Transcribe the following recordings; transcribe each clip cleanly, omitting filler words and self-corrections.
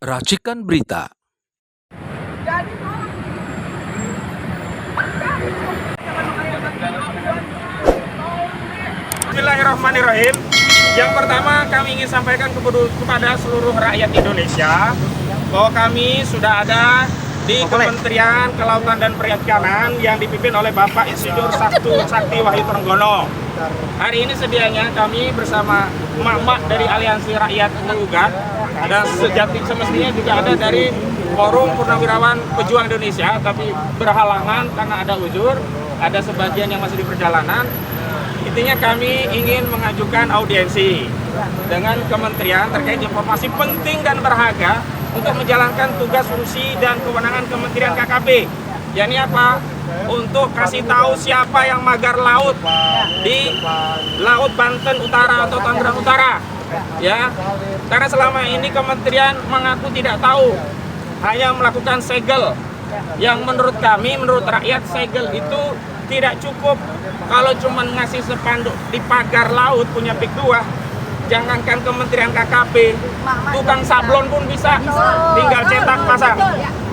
Racikan berita. Bismillahirrahmanirrahim. Yang pertama kami ingin sampaikan kepada seluruh rakyat Indonesia bahwa kami sudah ada di Kementerian Kelautan dan Perikanan yang dipimpin oleh Bapak Insinyur Sakti Wahyu Trenggono. Hari ini sedianya kami bersama emak-emak dari Aliansi Rakyat Menggugat dan sejati semestinya juga ada dari Forum Purnawirawan Pejuang Indonesia, tapi berhalangan karena ada uzur, ada sebagian yang masih di perjalanan. Intinya kami ingin mengajukan audiensi dengan kementerian terkait informasi penting dan berharga untuk menjalankan tugas fungsi dan kewenangan Kementerian KKP. Yakni apa? Untuk kasih tahu siapa yang magar laut di Laut Banten Utara atau Tangerang Utara. Ya, karena selama ini kementerian mengaku tidak tahu, hanya melakukan segel. Yang menurut kami, menurut rakyat, segel itu tidak cukup. Kalau cuma ngasih spanduk di pagar laut punya PIK 2, jangankan Kementerian KKP, tukang sablon pun bisa, tinggal cetak pasang.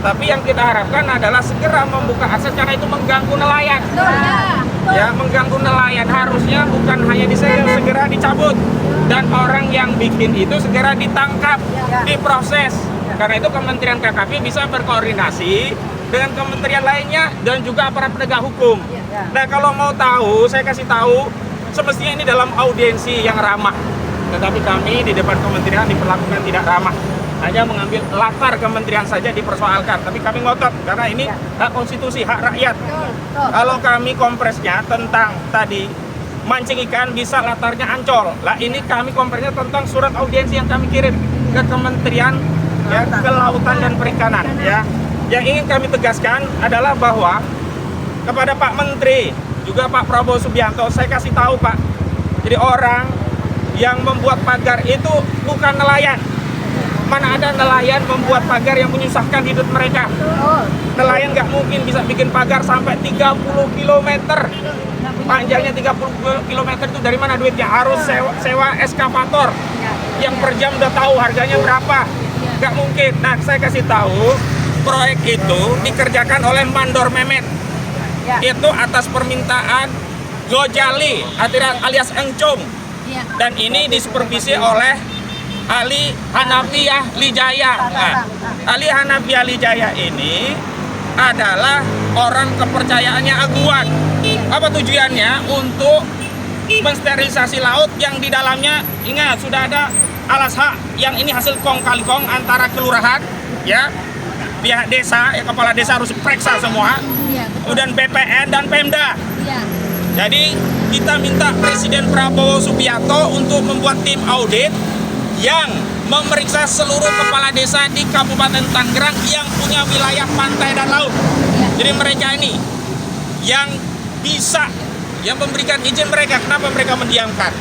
Tapi yang kita harapkan adalah segera membuka akses karena itu mengganggu nelayan. Ya, mengganggu nelayan, harusnya bukan hanya disegel, segera dicabut. Dan orang yang bikin itu segera ditangkap, diproses. Karena itu Kementerian KKP bisa berkoordinasi dengan kementerian lainnya dan juga aparat penegak hukum. Nah, kalau mau tahu, saya kasih tahu, semestinya ini dalam audiensi yang ramah. Tetapi kami di depan kementerian diperlakukan tidak ramah. Hanya mengambil latar kementerian saja dipersoalkan. Tapi kami ngotot karena ini hak konstitusi, hak rakyat. Kalau kami kompresnya tentang tadi mancing ikan bisa latarnya Ancol. Lah ini kami kompresnya tentang surat audiensi yang kami kirim ke Kementerian ya, Kelautan dan Perikanan ya. Yang ingin kami tegaskan adalah bahwa kepada Pak Menteri juga Pak Prabowo Subianto, saya kasih tahu Pak, jadi orang yang membuat pagar itu bukan nelayan. Mana ada nelayan membuat pagar yang menyusahkan hidup mereka. Nelayan nggak mungkin bisa bikin pagar sampai 30 km. Panjangnya 30 km itu dari mana duitnya? Harus sewa eskavator yang per jam udah tahu harganya berapa. Nggak mungkin. Nah, saya kasih tahu, proyek itu dikerjakan oleh Mandor Mehmet. Itu atas permintaan Gojali alias Encung. Dan ini disupervisi oleh Ali Hanafiah Lijaya. Nah, Ali Hanafiah Lijaya ini adalah orang kepercayaannya Aguan. Apa tujuannya? Untuk mensterilisasi laut yang di dalamnya, ingat, sudah ada alas hak yang ini hasil kong kali kong antara kelurahan, ya, pihak desa, ya, kepala desa harus periksa semua, kemudian BPN dan Pemda. Jadi kita minta Presiden Prabowo Subianto untuk membuat tim audit yang memeriksa seluruh kepala desa di Kabupaten Tangerang yang punya wilayah pantai dan laut. Jadi mereka ini yang bisa, yang memberikan izin mereka, kenapa mereka mendiamkan?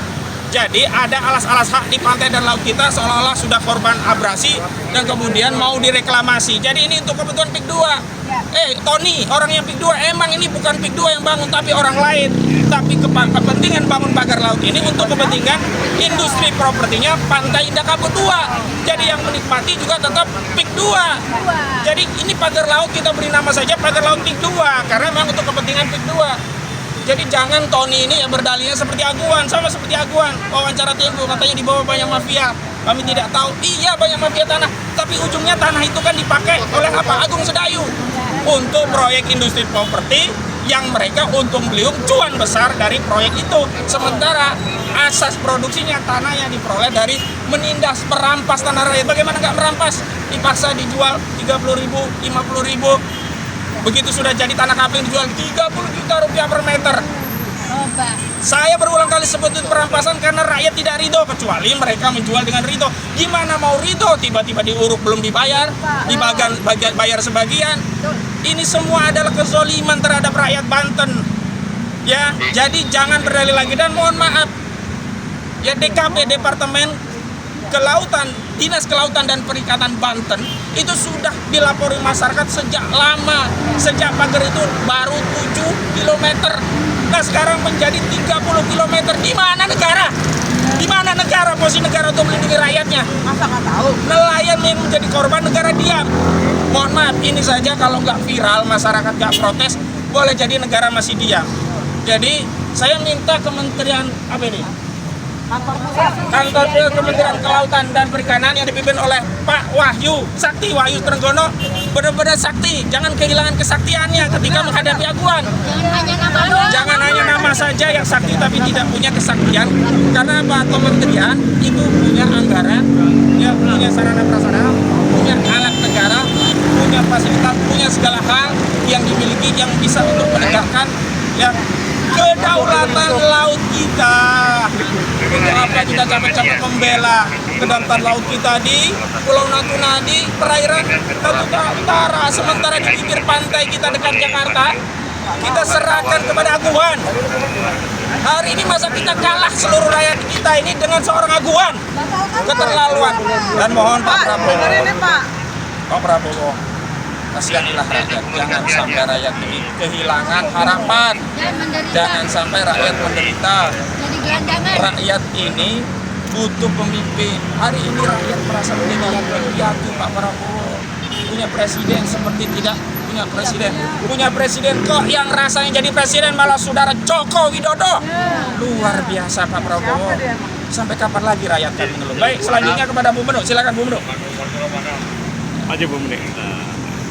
Jadi ada alas-alas hak di pantai dan laut kita seolah-olah sudah korban abrasi dan kemudian mau direklamasi. Jadi ini untuk kebutuhan PIK 2. Tony, orang yang PIK 2, emang ini bukan PIK 2 yang bangun tapi orang lain. Tapi kepentingan bangun pagar laut ini untuk kepentingan industri propertinya Pantai Indah Kapuk 2. Jadi yang menikmati juga tetap PIK 2. Jadi ini pagar laut kita beri nama saja pagar laut PIK 2 karena memang untuk kepentingan PIK 2. Jadi jangan Tony ini yang berdalihnya seperti Aguan, sama seperti Aguan. Wawancara Tempo katanya di bawah banyak mafia. Kami tidak tahu. Iya, banyak mafia tanah, tapi ujungnya tanah itu kan dipakai oleh apa? Agung Sedayu untuk proyek industri properti yang mereka untung beliung cuan besar dari proyek itu. Sementara asas produksinya tanah yang diperoleh dari menindas, merampas tanah rakyat. Bagaimana nggak merampas? Dipaksa dijual 30.000, 50.000. Begitu sudah jadi tanah kapling dijual 30 juta rupiah per meter. Saya berulang kali sebut itu perampasan karena rakyat tidak ridho, kecuali mereka menjual dengan ridho. Gimana mau ridho? Tiba-tiba diuruk belum dibayar, bayar sebagian. Ini semua adalah kezoliman terhadap rakyat Banten. Ya, jadi jangan berdalih lagi dan mohon maaf. Ya, DKP Departemen Kelautan, Dinas Kelautan dan Perikanan Banten itu sudah dilapori masyarakat sejak lama. Sejak pagar itu baru 7 km. Nah, sekarang menjadi 30 km. Di mana negara? Di mana negara, posisi negara untuk melindungi rakyatnya? Masa nggak tahu? Nelayan yang menjadi korban, negara diam. Mohon maaf, ini saja kalau nggak viral, masyarakat nggak protes, boleh jadi negara masih diam. Jadi saya minta Kementerian apa ini? Kantor Kementerian Kelautan dan Perikanan yang dipimpin oleh Pak Wahyu Sakti, Wahyu Trenggono, benar-benar sakti, jangan kehilangan kesaktiannya ketika menghadapi aguan. Jangan hanya nama saja yang sakti tapi tidak punya kesaktian, karena Pak Kementerian itu punya anggaran, punya sarana prasarana, punya alat negara, punya fasilitas, punya segala hal yang dimiliki yang bisa untuk menegakkan ya kedaulatan laut kita. Untuk apa kita capek-capek membela kedaulatan laut kita di Pulau Natuna, di perairan Natuna Utara, sementara di bibir pantai kita dekat Jakarta kita serahkan kepada aguan. Hari ini masa kita kalah seluruh rakyat kita ini dengan seorang aguan? Keterlaluan. Dan mohon Pak Prabowo, Pak Prabowo, kasihanilah rakyat, jangan sampai rakyat ini kehilangan harapan, jangan sampai rakyat menderita. Rakyat ini butuh pemimpin. Hari ini rakyat merasa menjadi yakin Pak Prabowo punya presiden seperti tidak punya presiden. Punya presiden kok yang rasanya jadi presiden malah saudara Joko Widodo. Luar biasa Pak Prabowo. Sampai kapan lagi rakyat kami mengeluh? Baik, selanjutnya kepada Bu Menu. Silakan Bu Menu. Aja Bu Menu.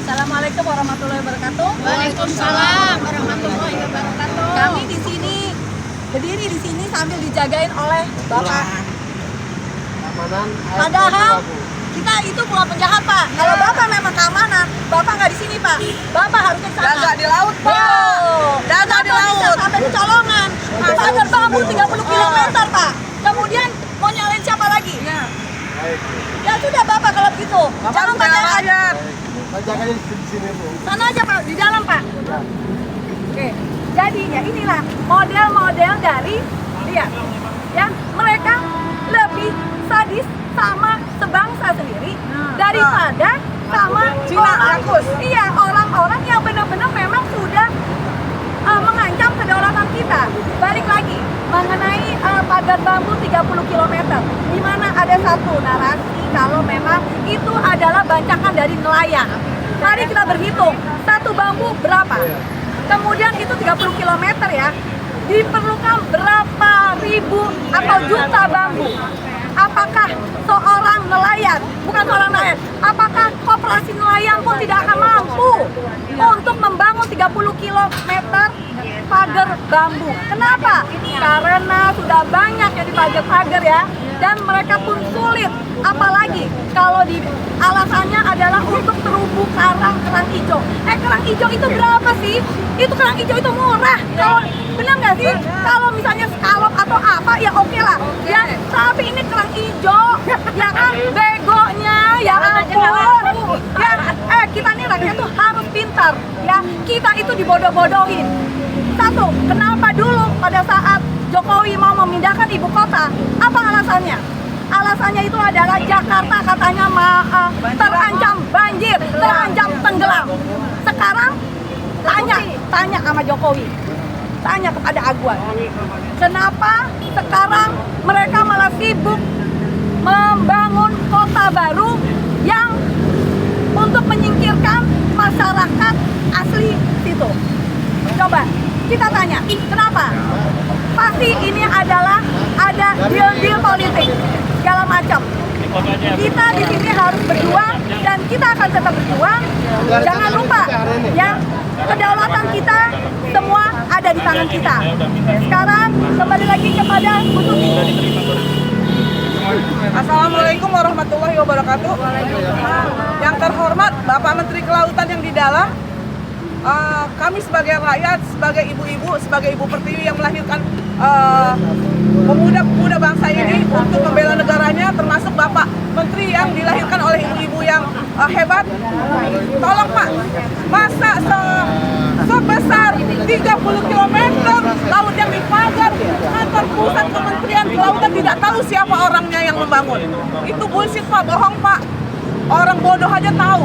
Assalamualaikum warahmatullahi wabarakatuh. Waalaikumsalam warahmatullahi wabarakatuh. Kami di sini berdiri di sini sambil dijagain oleh Bapak. Padahal kita itu pulau penjahat Pak. Kalau Bapak memang keamanan, Bapak nggak di sini Pak. Bapak harusnya di sana. Jaga di laut, Pak. Jaga di laut. Sampai di Colongan. Pagar bambu 30 km Pak. Kemudian mau nyalain siapa lagi? Ya sudah Bapak kalau begitu. Jangan banyak. Sana aja Pak, di dalam Pak. Oke. Jadi ya inilah model-model dari dia. Ya, mereka lebih sadis sama sebangsa sendiri daripada sama orang-orang yang benar-benar memang sudah mengancam kedaulatan kita. Balik lagi mengenai pagar bambu 30 km. Di mana ada satu narasi kalau memang itu adalah bancakan dari nelayan. Mari kita berhitung, satu bambu berapa? Kemudian itu 30 km ya. Diperlukan berapa ribu atau juta bambu? Apakah seorang nelayan, bukan seorang nelayan, apakah koperasi nelayan pun tidak akan mampu untuk membangun 30 km pagar bambu? Kenapa? Karena sudah banyak yang dipagar-pagar ya, dan mereka pun sulit. Apalagi kalau di alasannya adalah untuk terumbu kerang hijau. Kerang hijau itu berapa sih? Itu kerang hijau itu murah. Kalau benar nggak sih? Kalau misalnya skalop atau apa ya oke lah. Ya, tapi ini kerang hijau, ya kan begonya, ya ampun. Ya, kita nih rakyat tuh harus pintar. Ya, kita itu dibodoh-bodohin. Satu, kenapa dulu pada saat Jokowi mau memindahkan ibu kota? Apa alasannya? Alasannya itu adalah Jakarta katanya terancam banjir, terancam tenggelam. Sekarang tanya sama Jokowi, tanya kepada Aguan, kenapa sekarang mereka malah sibuk membangun kota baru yang untuk menyingkirkan masyarakat asli situ? Coba kita tanya, kenapa? Pasti ini adalah ada deal-deal politik segala macam. Kita di sini harus berjuang dan kita akan tetap berjuang. Jangan lupa ya, kedaulatan kita semua ada di tangan kita. Sekarang kembali lagi kepada Bu Tuti. Assalamualaikum warahmatullahi wabarakatuh. Yang terhormat Bapak Menteri Kelautan yang di dalam, kami sebagai rakyat, sebagai ibu-ibu, sebagai ibu pertiwi yang melahirkan pemuda-pemuda bangsa ini untuk membela negaranya, termasuk Bapak Menteri yang dilahirkan oleh ibu-ibu yang hebat. Tolong Pak, masa sebesar 30 km laut yang dipagar, kantor pusat Kementerian Kelautan tidak tahu siapa orangnya yang membangun. Itu bullshit Pak, bohong Pak. Orang bodoh aja tahu.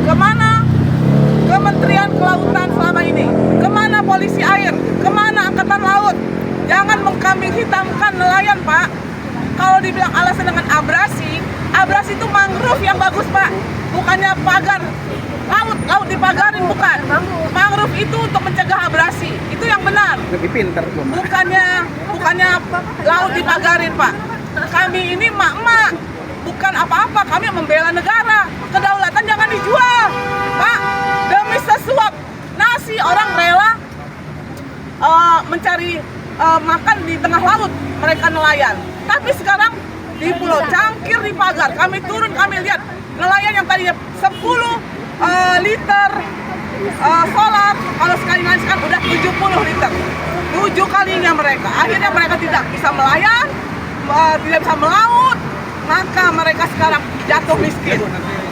Kemana Kementerian Kelautan selama ini? Kemana polisi air? Kemana angkatan laut? Jangan mengkambing hitamkan nelayan Pak. kalau dibilang alasan dengan abrasi itu mangrove yang bagus Pak, bukannya pagar laut dipagarin, bukan. Mangrove itu untuk mencegah abrasi, itu yang benar. Lebih pinter tuh. Bukannya laut dipagarin Pak. Kami ini mak-mak, bukan apa-apa, kami membela negara. Kedaulatan jangan dijual Pak, demi sesuap nasi orang rela mencari makan di tengah laut, mereka nelayan. Tapi sekarang di Pulau Cangkir dipagar, kami turun, kami lihat nelayan yang tadinya 10 liter solar, kalau sekali sekarang udah 70 liter. 7 kalinya mereka. Akhirnya mereka tidak bisa melayan, tidak bisa melaut, maka mereka sekarang jatuh miskin.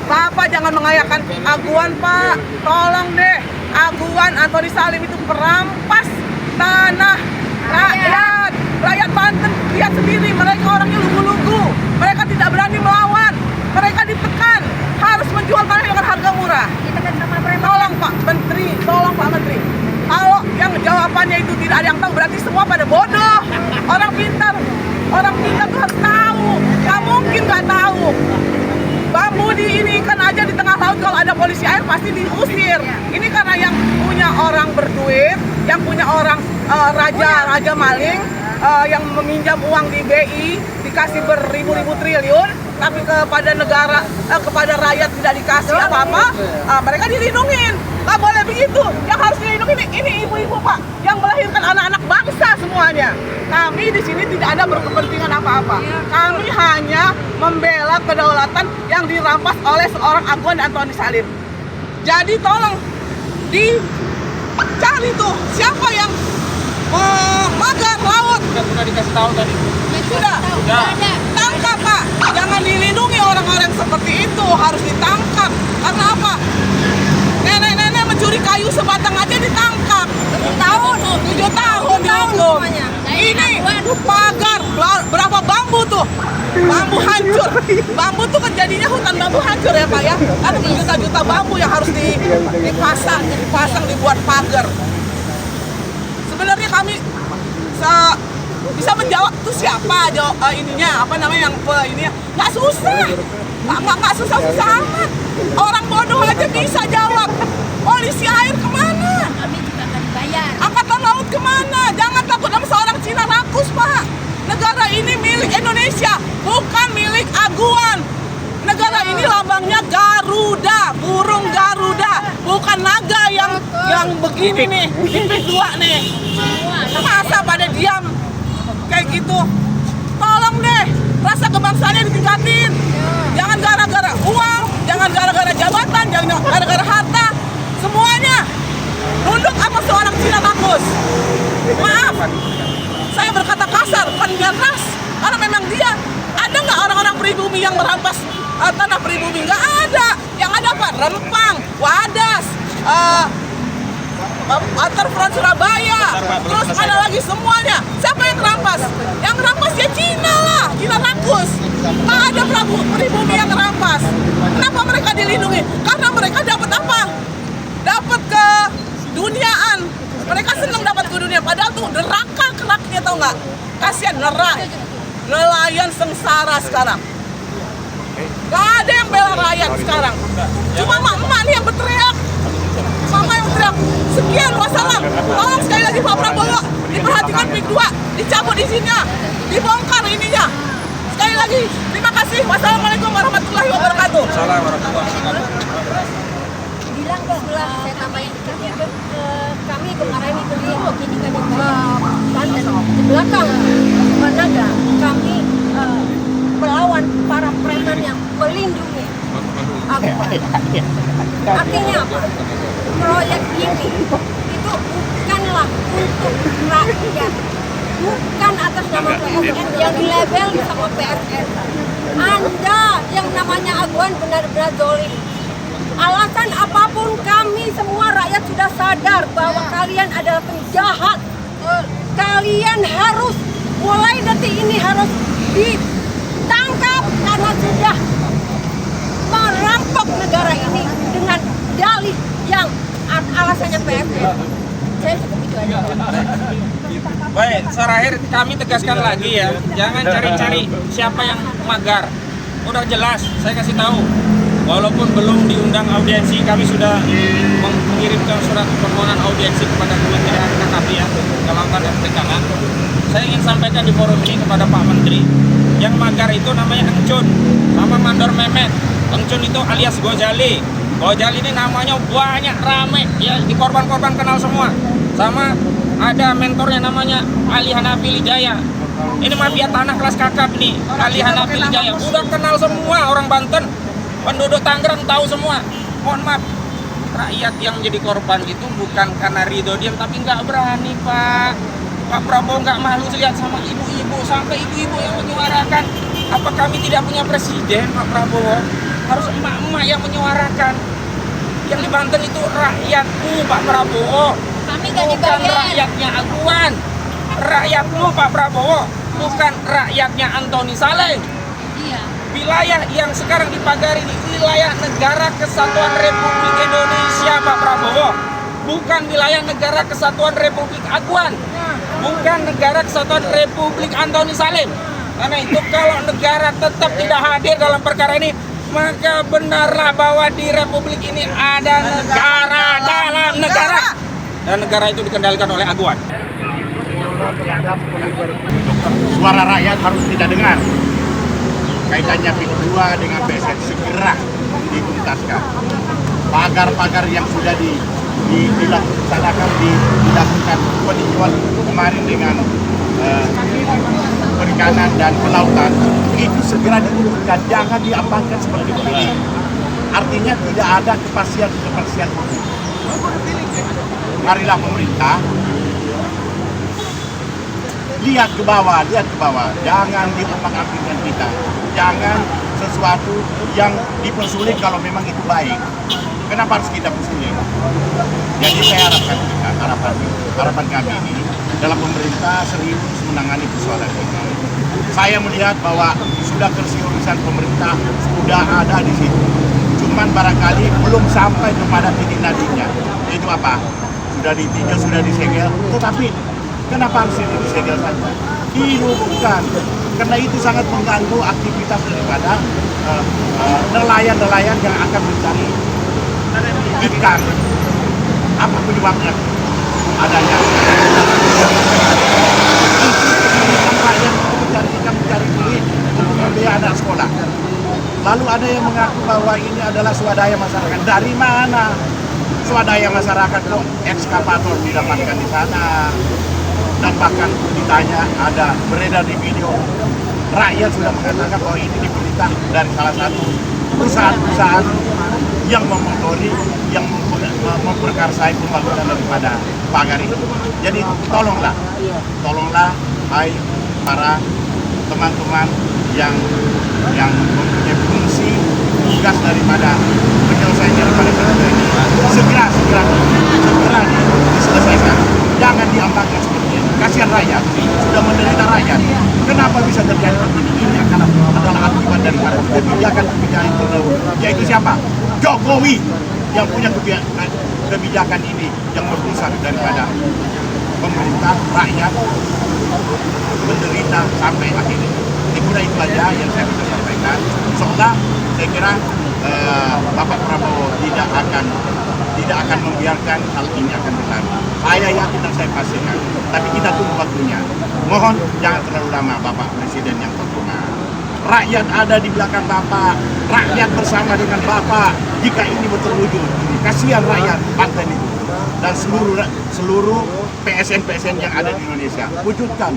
Bapak jangan mengayakan Aguan Pak, tolong deh. Aguan Antoni Salim itu perampas tanah rakyat. Rakyat Banten lihat sendiri, mereka orangnya lugu-lugu. Mereka tidak berani melawan, mereka ditekan, harus menjual tanah dengan harga murah. Tolong Pak Menteri, kalau yang jawabannya itu tidak ada yang tahu, berarti semua pada bodoh. Orang pintar tuh harus tahu, nggak mungkin nggak tahu. Bambu diinikan aja di tengah laut, kalau ada polisi air pasti diusir. Ini karena yang punya orang berduit, yang punya orang raja maling, yang meminjam uang di BI, dikasih beribu-ribu triliun, tapi kepada negara, kepada rakyat tidak dikasih apa-apa, mereka dilindungin. Nggak boleh begitu. Yang harus dilindungi ini ibu-ibu Pak, yang melahirkan anak-anak bangsa semuanya. Kami di sini tidak ada berkepentingan apa-apa. Kami hanya membela kedaulatan yang dirampas oleh seorang Aguan Antoni Salim. Jadi tolong dicari tuh siapa yang magar laut. Sudah dikasih tahu tadi. Sudah. Tangkap Pak. Jangan dilindungi orang-orang seperti itu, harus ditangkap. Karena apa? Nenek-nenek mencuri kayu sebatang aja ditangkap. 7 tahun dihukum. Ini pagar berapa bambu tuh? Bambu hancur. Bambu tuh kan jadinya hutan bambu hancur ya Pak ya. Ada juta-juta bambu yang harus dipasang dibuat pagar. Sebenarnya kami bisa menjawab tuh siapa ininya, apa namanya yang ininya, nggak susah, nggak susah amat. Orang bodoh aja bisa jawab. Polisi air kemana? Kami juga akan dibayar. Angkatan laut kemana? Jangan takut sama seorang Cina rakus Pak. Negara ini milik Indonesia, bukan milik Aguan. Negara ini lambangnya Garuda, burung Garuda, bukan naga yang begini nih, pipit 2 nih. Masa pada diam kayak gitu? Tolong deh, rasa kebangsaannya ditingkatin. Jangan gara-gara uang, jangan gara-gara jabatan, jangan gara-gara harta. Semuanya nunduk sama seorang Cina rakus. Maaf, saya berkata kasar, bukan ras, karena memang dia. Ada nggak orang-orang pribumi yang merampas tanah pribumi? Nggak ada. Yang ada apa? Rempang, Wadas, Waterfront Surabaya, terus ada lagi semuanya. Siapa yang rampas? Yang rampas ya Cina lah, Cina rakus. Nggak ada pribumi yang rampas. Kenapa mereka dilindungi? Karena mereka dapat apa? Dapat ke duniaan. Mereka senang dapat ke dunia, padahal tuh neraka keraknya, tau nggak? Kasihan nelayan sengsara sekarang. Gak ada yang bela rakyat sekarang. Cuma emak-emak nih yang berteriak. Mama yang teriak. Sekian, wassalam. Tolong sekali lagi Pak Prabowo, diperhatikan PIK 2, dicabut izinnya, dibongkar ininya. Sekali lagi, terima kasih. Wassalamualaikum warahmatullahi wabarakatuh. Bilang setelah saya tambahin kami kemarin itu di Okini kami Banten di belakang Naga kami melawan para preman yang melindungi Aguan. Artinya apa? Proyek ini itu bukanlah untuk rakyat, bukan atas nama PSN yang dilabel sama PSN. Anda yang namanya Aguan benar-benar zolim. Alasan apapun kami semua rakyat sudah sadar bahwa kalian adalah penjahat. Kalian harus mulai detik ini harus ditangkap karena sudah merampok negara ini dengan dalih yang alasannya PSN. Saya cukup itu aja. Baik, terakhir kami tegaskan lagi ya, jangan cari-cari siapa yang magar. Udah jelas, saya kasih tahu. Walaupun belum diundang audiensi, kami sudah mengirimkan surat permohonan audiensi kepada Kementerian KKP ya, Kelautan dan Perikanan. Saya ingin sampaikan di forum ini kepada Pak Menteri, yang magar itu namanya Engcun sama Mandor Mehmet. Engcun itu alias Gojali. Gojali ini namanya banyak rame ya, di korban-korban kenal semua. Sama ada mentornya namanya Ali Hanafi Lijaya. Ini mafia tanah kelas kakap nih, Ali Hanafi Lijaya. Udah kenal semua orang Banten. Penduduk Tangerang tahu semua. Mohon maaf, rakyat yang menjadi korban itu bukan karena ridho diam, tapi nggak berani Pak. Pak Prabowo nggak malu lihat sama ibu-ibu, sampai ibu-ibu yang menyuarakan. Apa kami tidak punya presiden Pak Prabowo? Harus emak-emak yang menyuarakan. Yang di Banten itu rakyatku Pak Prabowo. Kami gak Bukan dibayar. rakyatnya Aguan. Rakyatmu Pak Prabowo, bukan rakyatnya Antoni Saleh. Iya. Wilayah yang sekarang dipagari di wilayah Negara Kesatuan Republik Indonesia Pak Prabowo, bukan wilayah Negara Kesatuan Republik Aguan, bukan Negara Kesatuan Republik Antoni Salim. Karena itu kalau negara tetap tidak hadir dalam perkara ini, maka benarlah bahwa di Republik ini ada negara dalam negara, dan negara itu dikendalikan oleh Aguan. Suara rakyat harus kita dengar. Kaitannya PIK2 dengan PSN segera dituntaskan. Pagar-pagar yang sudah dilaksanakan dilakukan peninjauan kemarin dengan perikanan dan kelautan itu segera diturunkan, jangan diamankan seperti ini. Artinya tidak ada kepastian hukum. Marilah pemerintah lihat ke bawah, jangan diombang-ambingkan kita, jangan sesuatu yang dipersulit kalau memang itu baik. Kenapa harus kita persulit? Jadi saya harapan kami ini dalam pemerintah serius menangani persoalan ini. Saya melihat bahwa sudah keseriusan pemerintah sudah ada di situ, cuman barangkali belum sampai kepada titik nadinya. Itu apa? Sudah ditinjau, sudah disegel, tetapi kenapa harus disegel saja? Dihubungkan, karena itu sangat mengganggu aktivitas daripada nelayan-nelayan yang akan mencari ikan. Apa penyebabnya? Adanya rakyat mencari ikan, mencari duit untuk membiayai anak sekolah. Lalu ada yang mengaku bahwa ini adalah swadaya masyarakat. Dari mana swadaya masyarakat kok ekskavator didapatkan di sana? Dan bahkan ditanya, ada beredar di video, rakyat sudah mengatakan bahwa ini diperintah dari salah satu perusahaan-perusahaan yang memotori, yang memperkarsai pembangunan daripada pagar itu. Jadi tolonglah hai para teman-teman yang mempunyai fungsi tugas daripada penyelesaian daripada perkara ini, segera diselesaikan. Jangan diambangkan seperti ini. Kasihan rakyat, sudah menderita rakyat. Kenapa bisa terjadi begini? Ini adalah akibat daripada kebijakan yang terdahulu. Yaitu siapa? Jokowi yang punya kebijakan ini yang merusak daripada pemerintah, rakyat menderita sampai akhirnya. Saya kira itu aja yang saya bisa sampaikan. Seolah saya kira Bapak Prabowo tidak akan membiarkan hal ini akan berlalu. Saya yakin dan saya pastikan. Tapi kita tunggu waktunya. Mohon jangan terlalu lama Bapak Presiden yang terhormat. Rakyat ada di belakang Bapak. Rakyat bersama dengan Bapak. Jika ini berterwujud, kasihan rakyat Banten itu dan seluruh PSN yang ada di Indonesia. Wujudkan,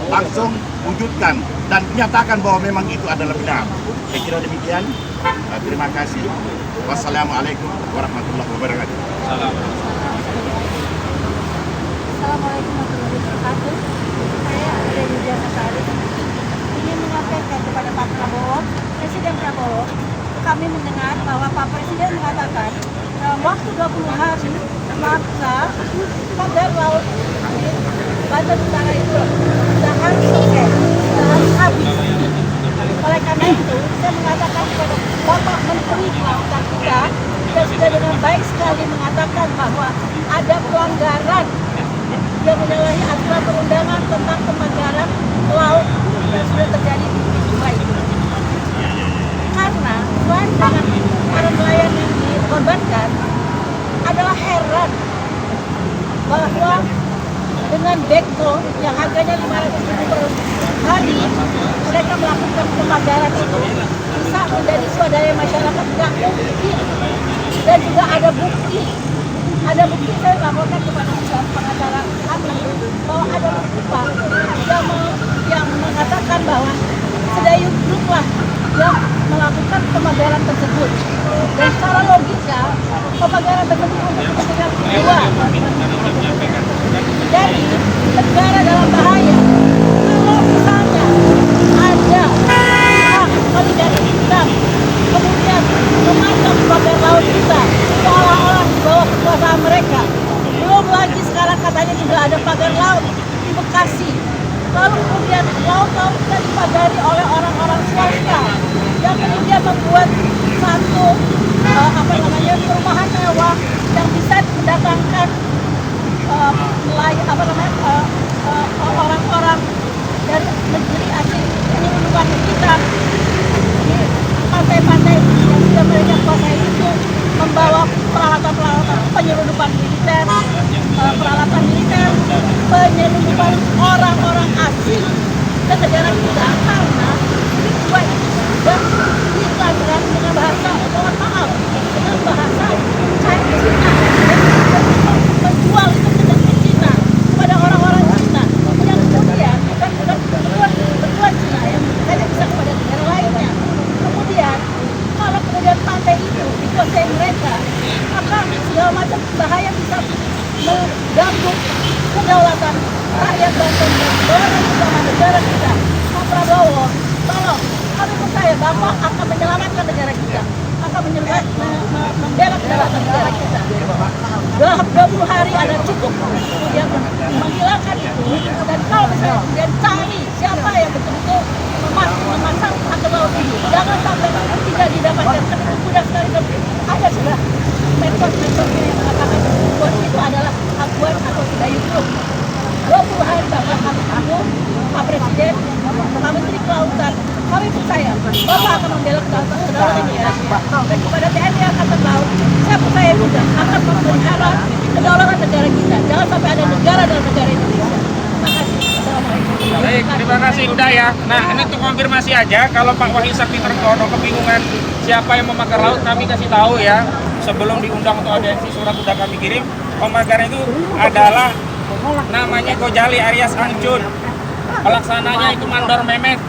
langsung wujudkan dan nyatakan bahwa memang itu adalah benar. Saya kira demikian. Terima kasih. Wassalamualaikum warahmatullahi wabarakatuh. Assalamualaikum warahmatullahi wabarakatuh. Saya Reni Jasari ingin menyampaikan kepada Pak Prabowo, Presiden Prabowo. Kami mendengar bahwa Pak Presiden mengatakan dalam waktu 20 hari maka kadar laut di Banten Utara itu sudah harus selesai, sudah harus habis. Oleh karena itu, saya mengatakan kepada Bapak Menteri Kelautan kita sudah dengan baik sekali mengatakan bahwa ada pelanggaran yang menyalahi aturan perundangan tentang pemagaran laut yang sudah terjadi di Dubai itu. Karena selain dengan para nelayan yang dikorbankan adalah heran bahwa dengan backbone yang harganya 500.000 per hari mereka melakukan pemagaran itu bisa menjadi swadaya masyarakat, nggak mungkin. Dan juga ada bukti saya laporkan kepada pengacara kami bahwa ada bukti Pak yang mengatakan bahwa Sedayung Group lah yang melakukan pemagaran tersebut. Dan secara logika pemagaran tersebut untuk kepentingan kedua. Jadi negara dalam bahaya kalau misalnya ada pihak oligarki kita kemudian memandang pagar laut kita seolah-olah di bawah kekuasaan mereka. Belum lagi sekarang katanya juga ada pagar laut di Bekasi. Lalu kemudian laut-laut kita dipagari oleh orang-orang swasta yang kemudian membuat satu perumahan mewah yang bisa mendatangkan orang-orang dari negeri asing menyelundupkan kita di pantai-pantai yang sudah mereka kuasai itu, membawa peralatan-peralatan penyelundupan militer, penyelundupan orang-orang asing ke negara kita, karena ini dua itu sudah dilakukan dengan bahasa, mohon maaf, dengan bahasa Cina, menjual itu ke negeri Cina kepada orang-orang Cina, yang kemudian bukan berjual Cina ya, hanya bisa kepada negara lainnya. Kemudian kalau kemudian pantai itu dikuasai mereka, maka segala macam bahaya bisa mengganggu kedaulatan rakyat bangsa dan kedaulatan negara kita. Pak Prabowo, tolong, kami percaya Bapak akan menyelamatkan negara kita, akan membela kedaulatan negara kita. 20 hari ada cukup kemudian menghilangkan itu, dan kalau misalnya kemudian cari siapa yang betul-betul memasang pagar laut ini, jangan sampai tidak didapatkan, karena itu mudah sekali. Ada sudah metode-metode yang mengatakan bahwa itu adalah akuan atau Sedayung Group. 20 hari Bapak kami tunggu, Pak Presiden, Pak Menteri Kelautan, kami percaya Bapak akan membela kedaulatan negara kita. Dan kepada TNI Angkatan Laut, saya percaya juga akan memelihara kedaulatan negara kita. Jangan sampai ada negara dalam negara Indonesia. Terima kasih. Assalamualaikum. Baik, terima kasih udah ya. Nah, ini untuk konfirmasi aja, kalau Pak Wahyu Sakti Trenggono kebingungan siapa yang memagar laut, kami kasih tahu ya. Sebelum diundang untuk audiensi, surat sudah kami kirim. Pemagaran itu adalah namanya Gojali Aryas Angcun. Pelaksananya itu Mandor Mehmet.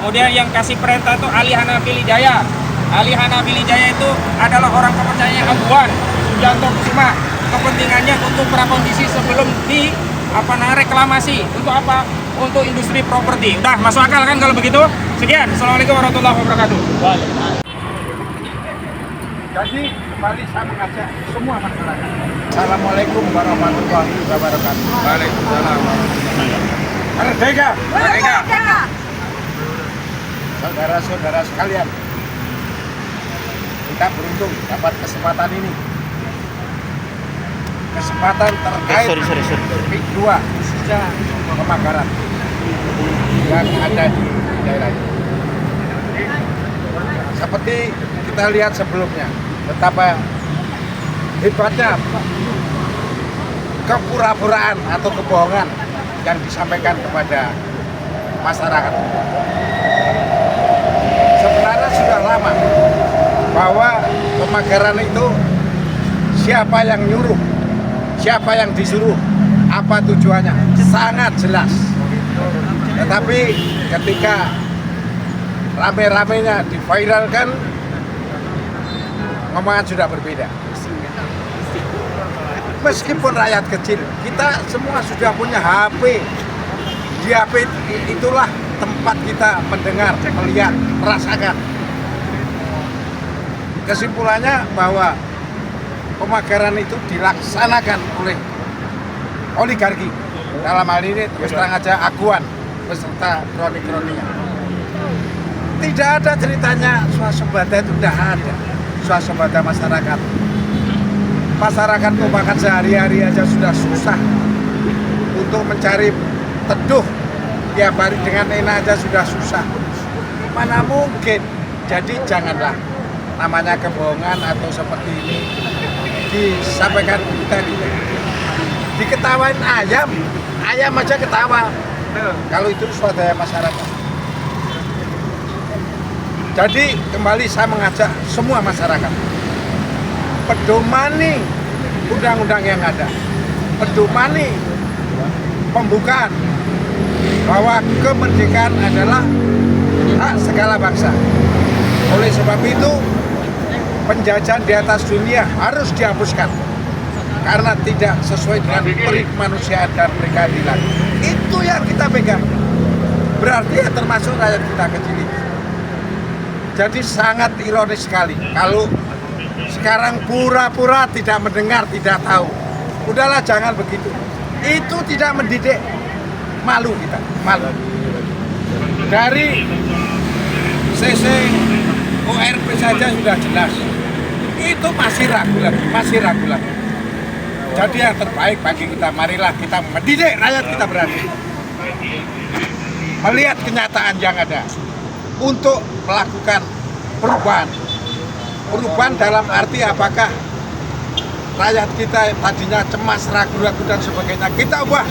Kemudian yang kasih perintah itu Ali Hanafi Lijaya. Ali Hanafi Lijaya itu adalah orang kepercayaan Aguan Sujanto Kusuma. Kepentingannya untuk prakondisi sebelum di reklamasi. Untuk apa? Untuk industri properti. Udah masuk akal kan kalau begitu? Sekian. Assalamualaikum warahmatullahi wabarakatuh. Jadi kembali saya mengajak semua masyarakat. Assalamualaikum warahmatullahi wabarakatuh. Waalaikumsalam. Merdeka. Merdeka. Saudara-saudara sekalian, kita beruntung dapat kesempatan ini. Kesempatan terkait PIK 2 khususnya pemagaran yang ada di daerah ini. Seperti kita lihat sebelumnya, betapa hebatnya kepura-puraan atau kebohongan yang disampaikan kepada masyarakat. Sebenarnya sudah lama bahwa pemagaran itu siapa yang nyuruh, siapa yang disuruh, apa tujuannya, sangat jelas. Tetapi ketika rame-ramenya diviralkan, ngomongan sudah berbeda. Meskipun rakyat kecil, kita semua sudah punya HP. Di HP itulah tempat kita mendengar, melihat, merasakan. Kesimpulannya bahwa pemagaran itu dilaksanakan oleh oligarki. Dalam hal ini terus terang aja Aguan beserta kroni-kroninya. Tidak ada ceritanya swasembada itu, tidak ada swasembada masyarakat. Masyarakat mau makan sehari-hari aja sudah susah. untuk mencari teduh tiap hari dengan enak aja sudah susah. Mana mungkin? Jadi janganlah namanya kebohongan atau seperti ini disampaikan kita gitu. Diketawain ayam aja ketawa. Kalau itu swadaya masyarakat. Jadi kembali saya mengajak semua masyarakat, pedomani undang-undang yang ada, pedomani pembukaan bahwa kemerdekaan adalah hak segala bangsa. Oleh sebab itu penjajahan di atas dunia harus dihapuskan karena tidak sesuai dengan perikemanusiaan dan keadilan. Itu yang kita pegang. Berarti ya termasuk rakyat kita kecil ini. Jadi sangat ironis sekali kalau sekarang pura-pura tidak mendengar, tidak tahu. Udahlah jangan begitu. Itu tidak mendidik. Malu kita, malu. Dari CC ORP saja sudah jelas. Itu masih ragu lagi. Jadi yang terbaik bagi kita, marilah kita mendidik rakyat kita berani. Melihat kenyataan yang ada. Untuk melakukan perubahan dalam arti apakah rakyat kita tadinya cemas, ragu-ragu dan sebagainya, kita ubah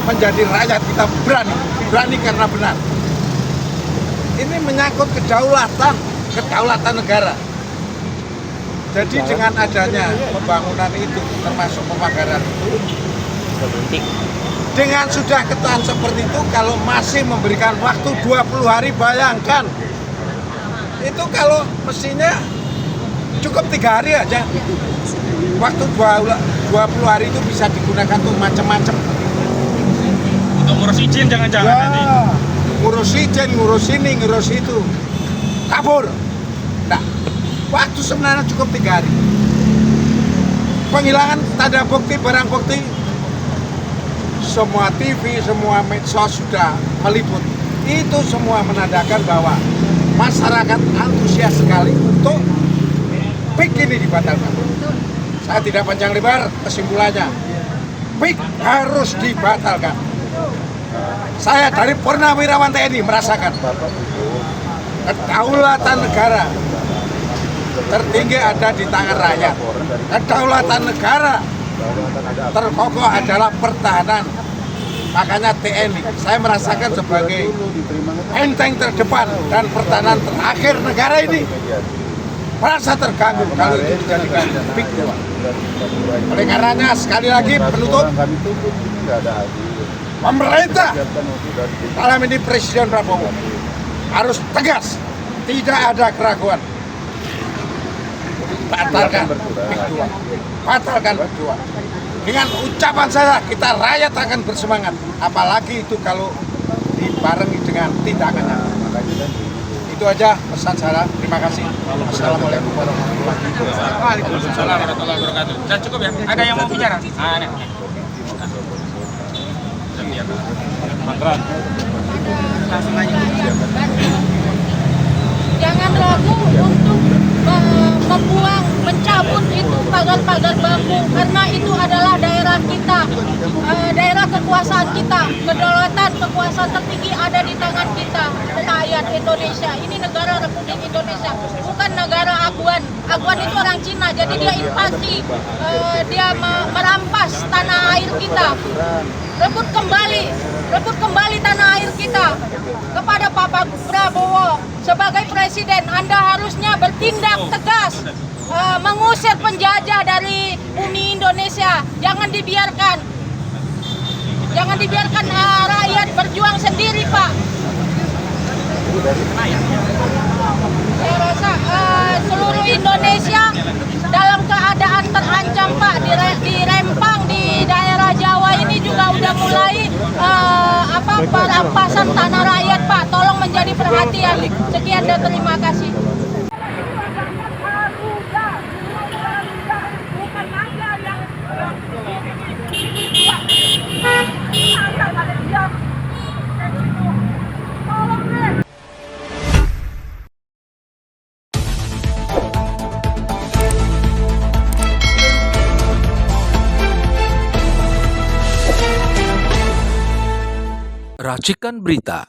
menjadi rakyat kita berani karena benar. Ini menyangkut kedaulatan negara. Jadi dengan adanya pembangunan itu termasuk pemagaran itu, dengan sudah ketahan seperti itu, kalau masih memberikan waktu 20 hari, bayangkan. Itu kalau mestinya cukup 3 hari aja. Waktu 20 hari itu bisa digunakan untuk macam-macam. Untuk ngurus izin jangan-jangan nanti. Ngurus izin, ngurus ini, ngurus itu. Kabur. Nah, waktu sebenarnya cukup 3 hari. Penghilangan tanda bukti, barang bukti, semua TV, semua medsos sudah meliput. Itu semua menandakan bahwa masyarakat antusias sekali untuk PIK ini dibatalkan. Saya tidak panjang lebar, kesimpulannya PIK harus dibatalkan. Saya dari Purnawirawan TNI merasakan kedaulatan negara tertinggi ada di tangan rakyat. Kedaulatan negara terkokoh adalah pertahanan. Makanya TNI saya merasakan sebagai benteng terdepan dan pertahanan terakhir negara ini merasa terganggu kalau itu dijadikan PIK. Oleh karenanya sekali lagi penutup, pemerintah dalam ini Presiden Prabowo harus tegas, tidak ada keraguan. Batalkan PIK 2, batalkan PIK 2. Dengan ucapan saya, kita rakyat akan bersemangat. Apalagi itu kalau dibarengi dengan tindakannya. Itu aja pesan saya. Terima kasih. Assalamualaikum warahmatullahi wabarakatuh. Waalaikumsalam warahmatullahi wabarakatuh. Dan cukup ya? Ada yang mau bicara? Langsung aja. Jangan ragu untuk membuang, mencabut itu pagar-pagar bambu karena itu adalah daerah kita, daerah kekuasaan kita, kedaulatan kekuasaan tertinggi ada di tangan kita, rakyat Indonesia. Ini negara Republik Indonesia, bukan negara Aguan. Aguan itu orang Cina, jadi dia invasi, dia merampas tanah air kita. Rebut kembali tanah air kita. Kepada Pak Prabowo sebagai presiden, Anda harusnya bertindak tegas, mengusir penjajah dari bumi Indonesia. Jangan dibiarkan rakyat berjuang sendiri, Pak. Saya rasa seluruh Indonesia dalam keadaan terancam, Pak. Di Rempang, di daerah Jawa ini juga udah mulai perampasan tanah rakyat, Pak. Tolong menjadi perhatian. Sekian dan terima kasih. Racikan Berita